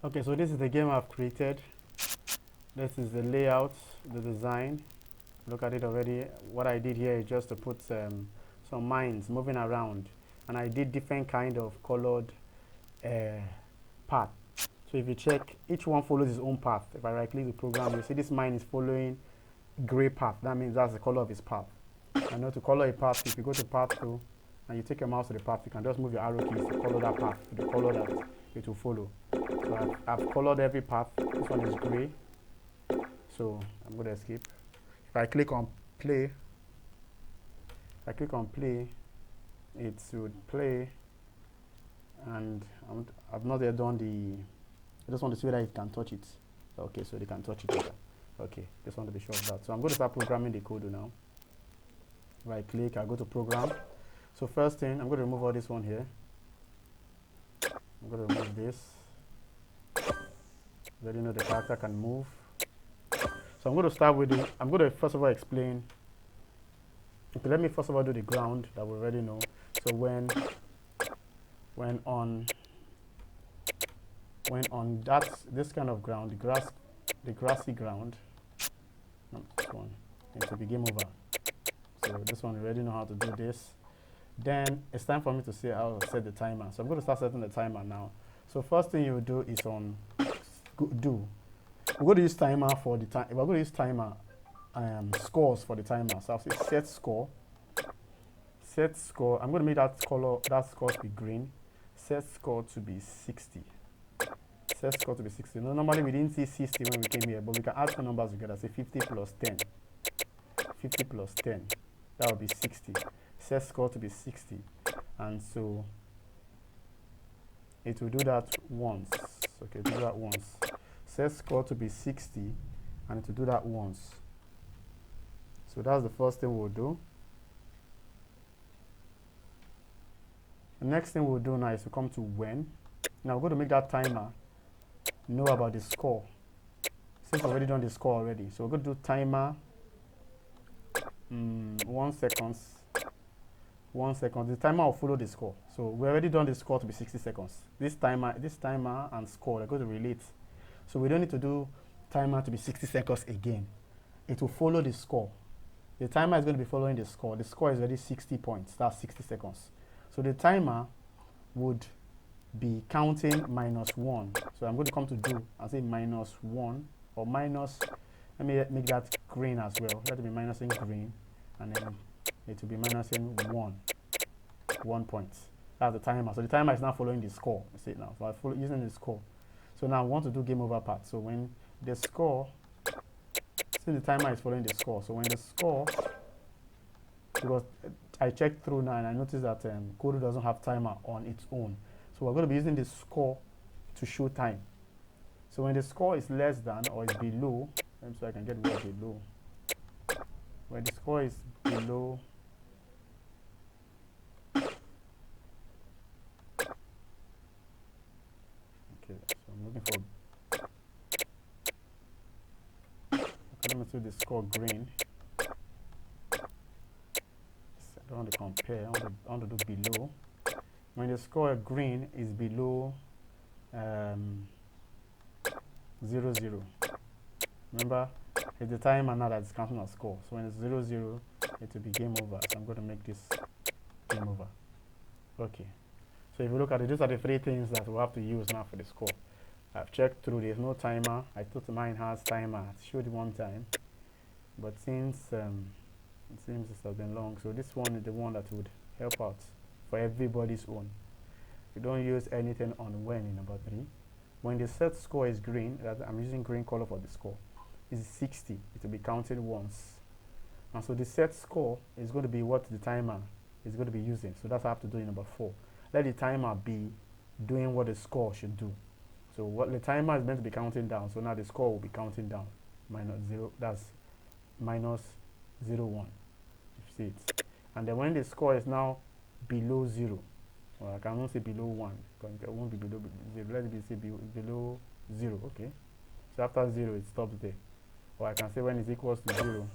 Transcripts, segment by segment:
Okay, so this is the game I've created. This is the layout, the design. Look at it already. What I did here is just to put some mines moving around, and I did different kind of colored path. So if you check, each one follows its own path. If I right click the program, you see this mine is following gray path. That means that's the color of its path. I know to color a path, if you go to path 2 and you take your mouse to the path, you can just move your arrow keys to color that path to the color that it will follow. So I've colored every path. This one is gray. So I'm going to escape. If I click on play, it should play, and I've not yet done the. I just want to see whether it can touch it. Okay, so they can touch it later. Okay, just want to be sure of that. So I'm going to start programming the KODU now. Right click, I go to program. So first thing, I'm going to remove all this one here. I'm going to remove this. Let you know the character can move. So I'm going to start with the, I'm going to first of all explain. Okay, let me first of all do the ground that we already know. So when on this kind of ground, the grassy ground, no, this one, it will be game over. So this one, we already know how to do this. Then it's time for me to say how to set the timer. So I'm going to start setting the timer now. So first thing you do is on do. We're going to use timer for the time. We're going to use timer scores for the timer. So I'll say set score. Set score. I'm going to make that color, that score to be green. Set score to be 60. Set score to be 60. No, normally we didn't see 60 when we came here, but we can add two numbers together. Say 50 plus 10. 50 plus 10. That would be 60. Set score to be 60. And so it will do that once. Okay, do that once. Set score to be 60, and it will do that once. So that's the first thing we'll do. The next thing we'll do now is to come to when. Now we're going to make that timer know about the score. Since we've already done the score already, so we're going to do timer 1 second. 1 second. The timer will follow the score. So we already done the score to be 60 seconds. This timer and score are going to relate. So we don't need to do timer to be 60 seconds again. It will follow the score. The timer is going to be following the score. The score is already 60 points. That's 60 seconds. So the timer would be counting -1. So I'm going to come to do and say -1 or minus. Let me make that green as well. Let it be minusing green, and then it will be minusing 1 point. That's the timer. So the timer is now following the score. You see it now. So I follow using the score. So now I want to do game over part. So when the score, see the timer is following the score. So when the score, because I checked through now and I noticed that KODU doesn't have timer on its own. So we're going to be using the score to show time. So when the score is less than or is below, so I can get word below. When the score is below, okay, so I'm looking for, okay, let me see the score green. I don't want to compare, I want to do below. When the score green is below 0, 0. Remember, it's the timer now that's counting as score. So when it's 0, 0, it will be game over. So I'm going to make this game over. Okay. So if you look at it, these are the 3 things that we'll have to use now for the score. I've checked through, there's no timer. I thought mine has timer. It showed 1 time. But since it seems this has been long, so this one is the one that would help out for everybody's own. You don't use anything on when in number 3. When the set score is green, that I'm using green color for the score, is 60. It will be counted once. And so the set score is going to be what the timer is going to be using. So that's what I have to do in number 4. Let the timer be doing what the score should do. So what the timer is meant to be counting down. So now the score will be counting down. -0, that's -0, 1. You see it. And then when the score is now below 0, well, I can only say below 1, because it won't be below 0. Let it say below 0, okay? So after 0, it stops there. Or I can say when it's equals to 0.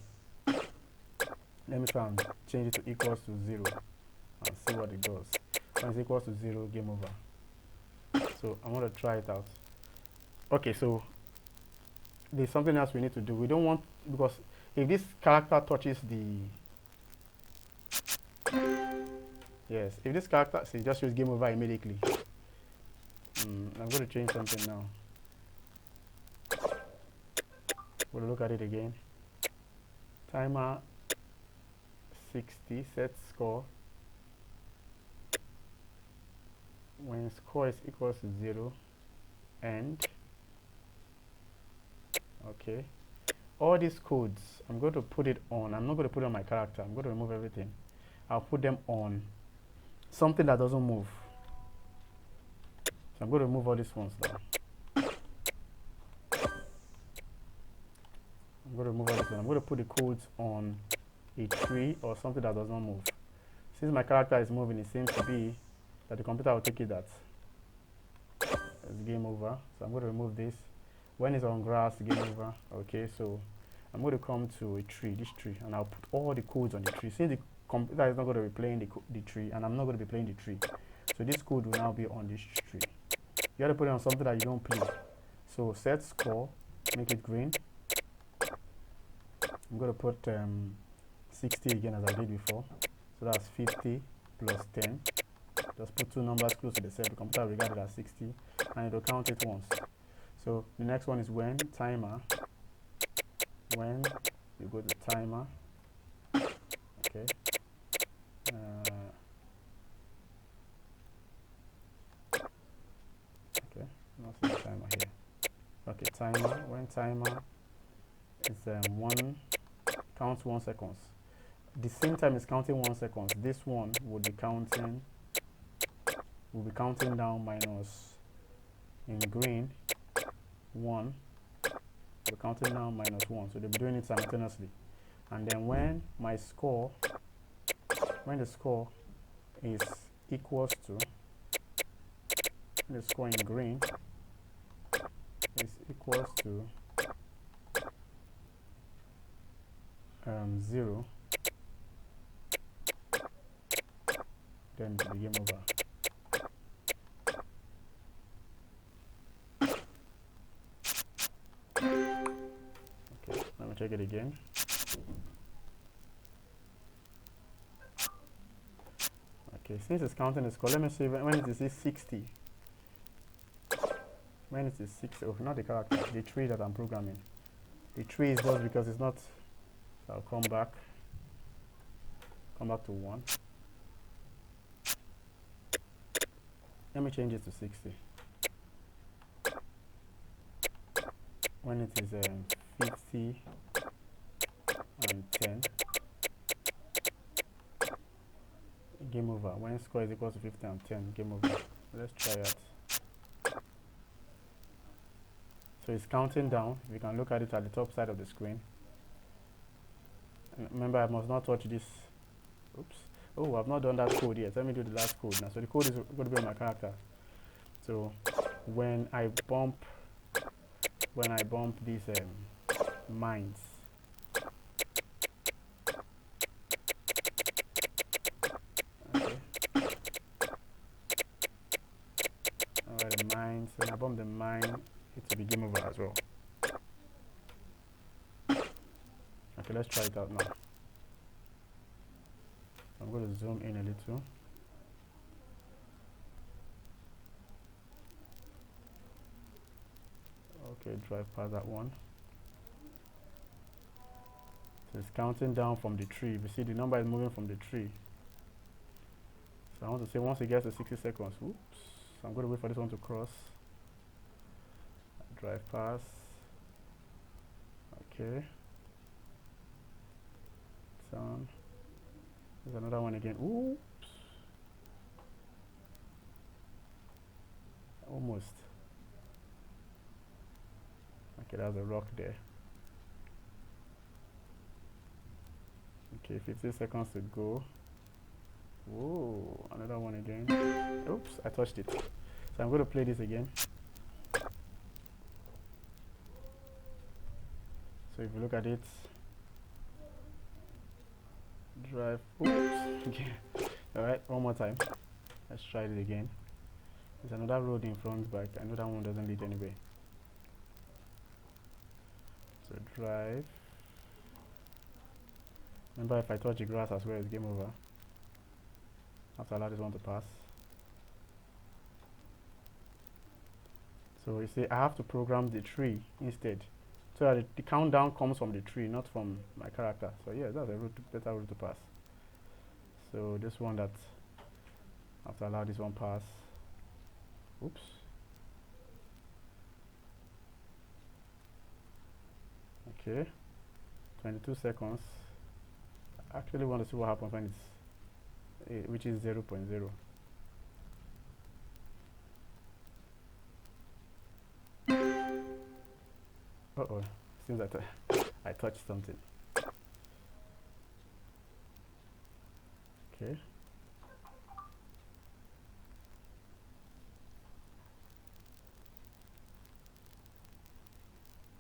Let me try and change it to equals to 0 and see what it does. When it's equals to 0, game over. So I want to try it out. Okay, so there's something else we need to do. We don't want, because if this character touches the, yes, if this character, see, just use game over immediately. I'm going to change something now. We'll look at it again. Timer 60, set score. When score is equals to 0, end. Okay. All these codes, I'm going to put it on. I'm not going to put it on my character. I'm going to remove everything. I'll put them on something that doesn't move. So I'm going to remove all these ones now. I'm going to remove all this one. I'm going to put the codes on a tree or something that does not move. Since my character is moving, it seems to be that the computer will take it that it's game over. So I'm going to remove this. When it's on grass, game over. Okay, so I'm going to come to a tree, this tree, and I'll put all the codes on the tree. Since the computer is not going to be playing the tree, and I'm not going to be playing the tree, so this code will now be on this tree. You got to put it on something that you don't play. So set score, make it green. I'm going to put 60 again as I did before. So that's 50 plus 10. Just put two numbers close to the set. The computer will regard it as 60, and it will count it once. So the next one is when timer. When you go to timer, okay. Okay, not the timer here. Okay, timer. When timer is counts 1 second. The same time is counting 1 second. This one will be counting. Will be counting down minus in green 1. We're counting down minus 1, so they'll be doing it simultaneously. And then when my score, when the score is equals to, the score in green is equals to 0, then the game over. Okay, let me check it again. Okay, since it's counting the score, let me see when it is 60. When it is 60, oh, not the character, the tree that I'm programming. The tree is just because it's not, so I'll come back to 1. Let me change it to 60. When it is 50 and 10, game over. When score is equal to 50 and 10, game over. Let's try it. So it's counting down. You can look at it at the top side of the screen. And remember, I must not touch this. Oops. Oh, I've not done that code yet. Let me do the last code now. So the code is going to be on my character. So when I bump these mines, okay. Alright, the mines. When I bump the mine, it will be game over as well. Okay, let's try it out now. I'm going to zoom in a little. Okay, drive past that one. So it's counting down from the tree. You see the number is moving from the tree. So I want to say once it gets to 60 seconds, oops, so I'm going to wait for this one to cross. Drive past. Okay. Sound. There's another one again. Oops. Almost. Okay, there's a rock there. Okay, 15 seconds to go. Whoa, another one again. Oops, I touched it. So I'm going to play this again. So if you look at it, drive. Oops. Okay. All right, one more time. Let's try it again. There's another road in front, but I know that one doesn't lead anywhere. So drive. Remember, if I touch the grass as well, it's game over. I have to allow this one to pass. So you see, I have to program the tree instead, so that the countdown comes from the tree, not from my character. So yeah, that's a better route to pass. So this one that I have to allow this one pass. Oops. Okay, 22 seconds. I actually want to see what happens when it's which is 0.0. Uh-oh, seems that I touched something. Okay.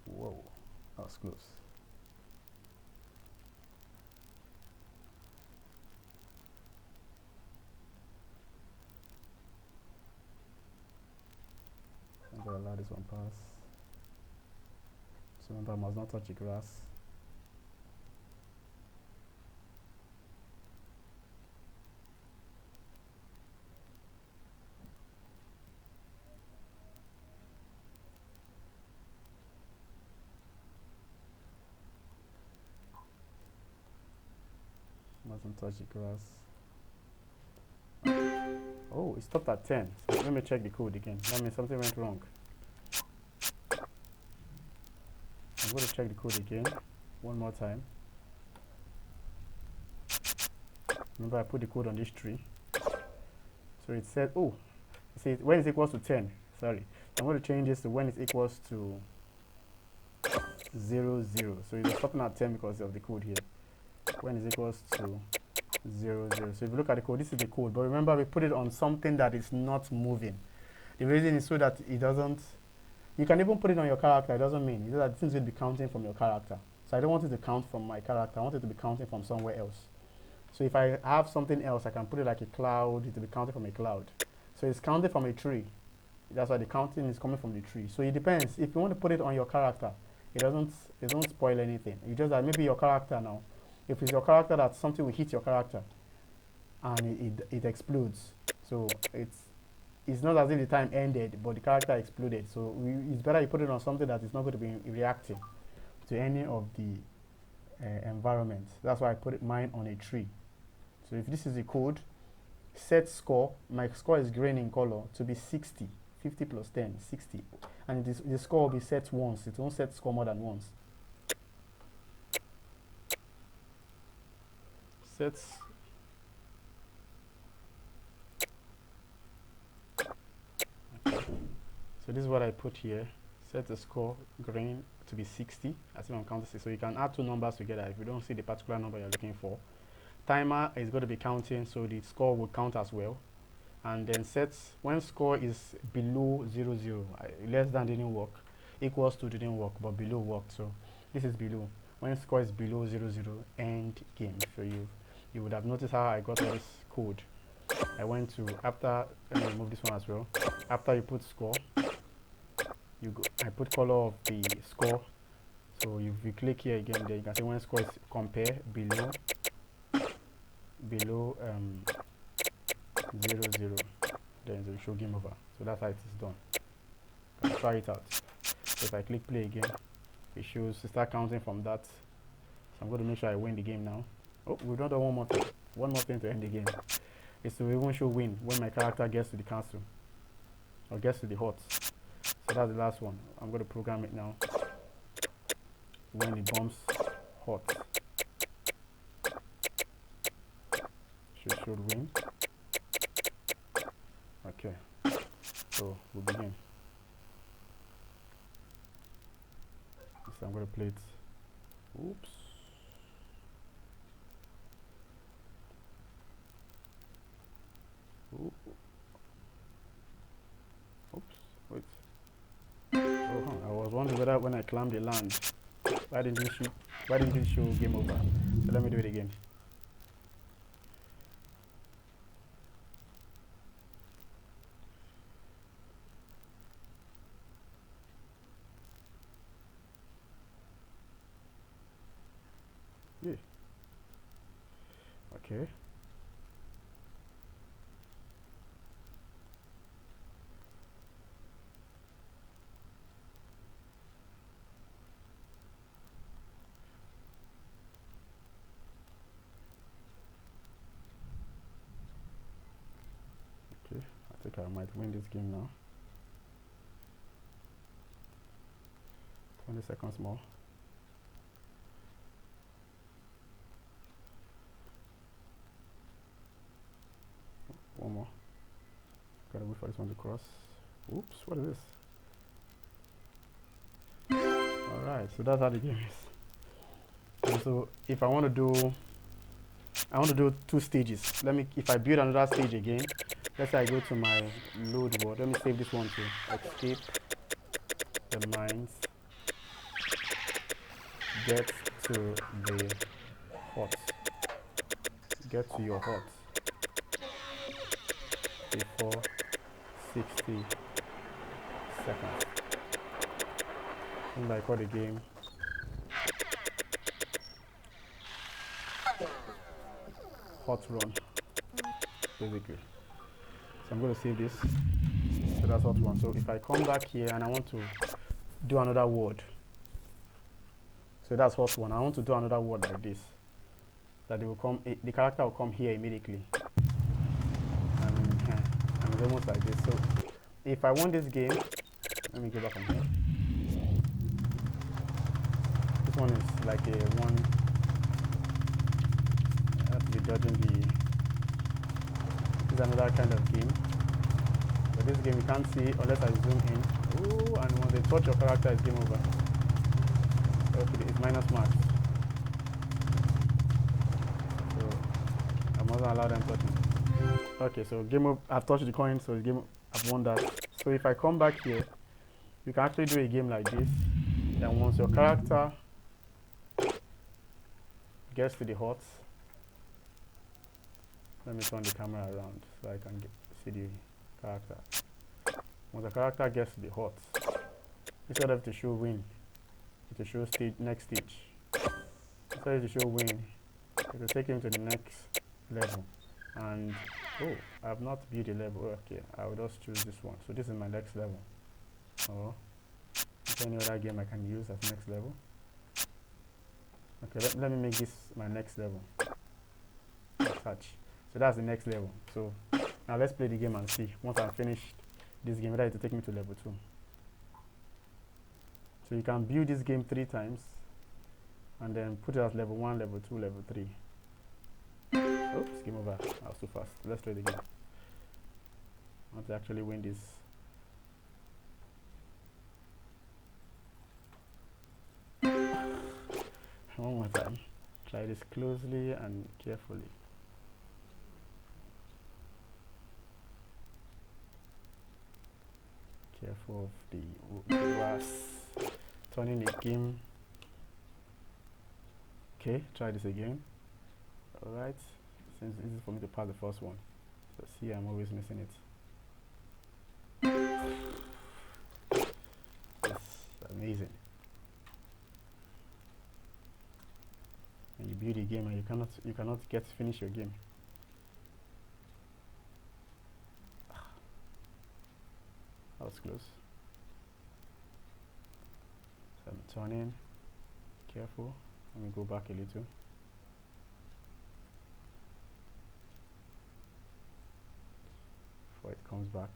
Whoa, that was close. I'm going to allow this one pass. So remember, I must not touch the grass. Mustn't touch the grass. Oh, it stopped at 10. So let me check the code again. That means something went wrong. I'm going to check the code again one more time. Remember, I put the code on this tree. So it said, oh, it says when it's equals to 10. Sorry. I'm going to change this to when it's equals to 0, 0. So it's stopping at 10 because of the code here. When it's equals to 0, 0. So if you look at the code, this is the code. But remember, we put it on something that is not moving. The reason is so that it doesn't. You can even put it on your character. It doesn't mean. It's that things will be counting from your character. So I don't want it to count from my character. I want it to be counting from somewhere else. So if I have something else, I can put it like a cloud. It will be counting from a cloud. So it's counting from a tree. That's why the counting is coming from the tree. So it depends. If you want to put it on your character, it doesn't spoil anything. You just that maybe your character now. If it's your character that something will hit your character and it explodes. So it's not as if the time ended, but the character exploded. So it's better you put it on something that is not going to be reacting to any of the environment. That's why I put mine on a tree. So if this is the code, set score, my score is green in color to be 60. 50 plus 10, 60. And the score will be set once. It won't set score more than once. Sets. Okay. So this is what I put here. Set the score green to be 60 as if I'm counting 6. So you can add two numbers together if you don't see the particular number you're looking for. Timer is going to be counting, so the score will count as well. And then sets when score is below 0, 0, less than didn't work, equals to didn't work, but below worked. So this is below. When score is below 0, 0, end game. So you would have noticed how I got all this code. I went to after, let me remove this one as well. After you put score, I put color of the score. So if you click here again, then you can see when score is compare below 0, 0, then it will show game over. So that's how it is done. I'll try it out. So if I click play again, it shows to start counting from that. So I'm going to make sure I win the game now. Oh, we've not done one more thing. One more thing to end the game is to even show win when my character gets to the castle or gets to the hut. So that's the last one. I'm going to program it now. When it bombs hut, should win. Okay, so we'll begin. So I'm going to play it. Oops. Oops. Wait. Oh, I was wondering whether when I climbed the land, why didn't it show game over? So let me do it again. Okay. Okay, I think I might win this game now. 20 seconds more. One more. Gotta wait for this one to cross. Oops, what is this? Alright, so that's how the game is. And so if I want to do 2 stages. If I build another stage again, let's say I go to my load world. Let me save this one to escape the mines. Get to the hut. Get to your hut before 60 seconds. And I call the game hot run, basically. So I'm going to save this. So that's hot run. So if I come back here and I want to do another word, so that's hot one. I want to do another word like this. That it will come. The character will come here immediately. And it's almost like this. So if I want this game, let me go back on here. This one is like a one. I have to be dodging the. This is another kind of game. But this game you can't see unless I zoom in. Ooh, and when they touch your character, it's game over. Okay, it's minus marks. So I mustn't allow them touch me. Okay, so game over. I've touched the coin, so it's game. I've won that. So if I come back here, you can actually do a game like this. Then once your character gets to the hut, let me turn the camera around so I can see the character. Once the character gets to the hut, instead of to show win, it will show next stage. Instead of to show win, it will take him to the next level. And oh, I have not built a level. Okay, I will just choose this one. So this is my next level. Or any other game I can use as next level. Okay, let me make this my next level. Touch. So that's the next level. So now let's play the game and see. Once I'm finished this game, whether it will take me to level 2. So you can build this game 3 times and then put it as level 1, level 2, level 3. Oops, game over. I was too fast. Let's try the game. I want to actually win this. One more time. Try this closely and carefully. Careful of the grass. Turning the game. Okay, try this again. Alright. Seems easy for me to pass the first one. So see, I'm always missing it. It's amazing. When you build a game and you cannot finish your game. That was close. So I'm turning. Careful. Let me go back a little. Before it comes back.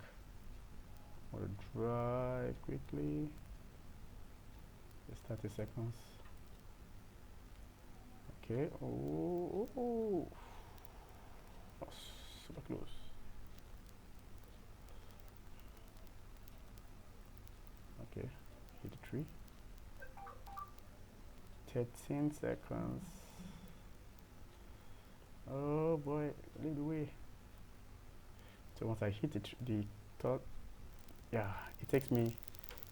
I want to drive quickly. Just 30 seconds. Okay. Oh. That's super close. Okay. Hit the tree. 13 seconds. Oh boy, lead the way. So once I hit the top, yeah, it takes me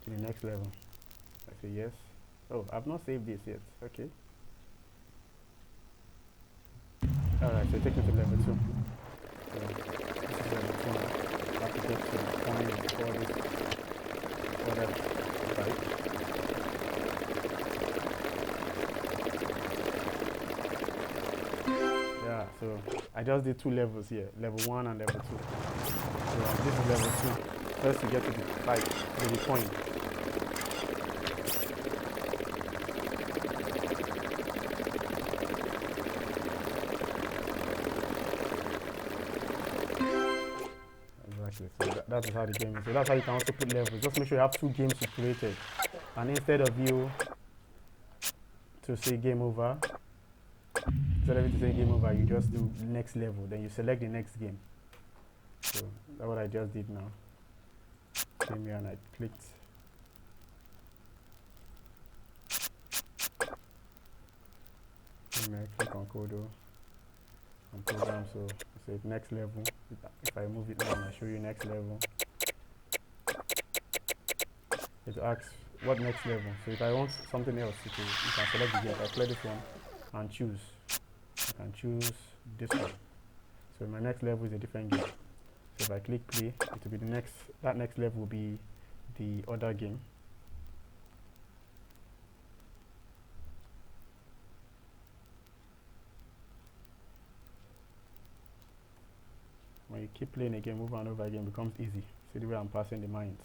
to the next level. I say yes. Oh, I've not saved this yet. Okay. Alright, so it takes me to level 2. So this is level 2 now. I have to get to the point before this other bike. Yeah, so I just did 2 levels here, level 1 and level 2. So this is level 2. First to get to the fight, to the coin. Exactly. So that is how the game is. So that's how you can also put levels. Just make sure you have 2 games created, and instead of you to say game over, instead of you to say game over, you just do next level. Then you select the next game. So that's what I just did now. Came here and I clicked. Came here, click on KODU and program. So say next level. If I move it now, I show you next level. It asks what next level. So if I want something else, you can select the game. If I play this one and choose, I can choose this one. So my next level is a different game. So if I click play, it will be the next. That next level will be the other game. When you keep playing a game over and over again, it becomes easy. See the way I'm passing the mines.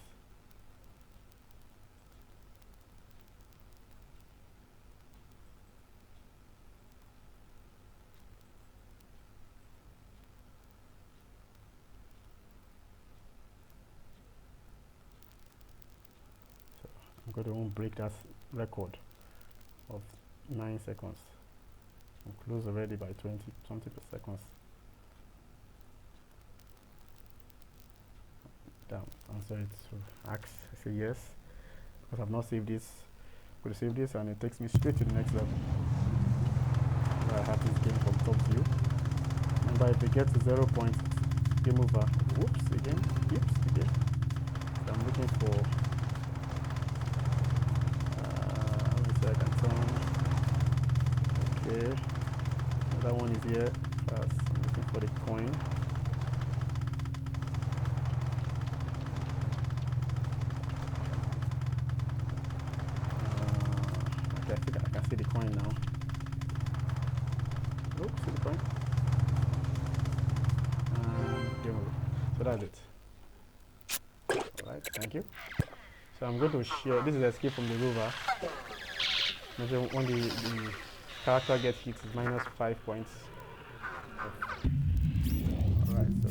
So I'm going to break that record of 9 seconds. I'm close already by 20 per seconds. Damn, answer it to ask. I say yes, because I've not saved this. I'm going to save this and it takes me straight to the next level. Where I have this game from top view. Remember, if we get to 0 points, game over. Whoops, again. Oops, again. So I'm looking for. Let me see, I can turn. Okay. Another one is here. First, I'm looking for the coin. Okay, I think I can see the coin now. Oh, see the coin? Game over. So that's it. Alright, thank you. So I'm going to share. This is escape from the rover. Maybe when the character gets hit, it's -5 points. Alright, so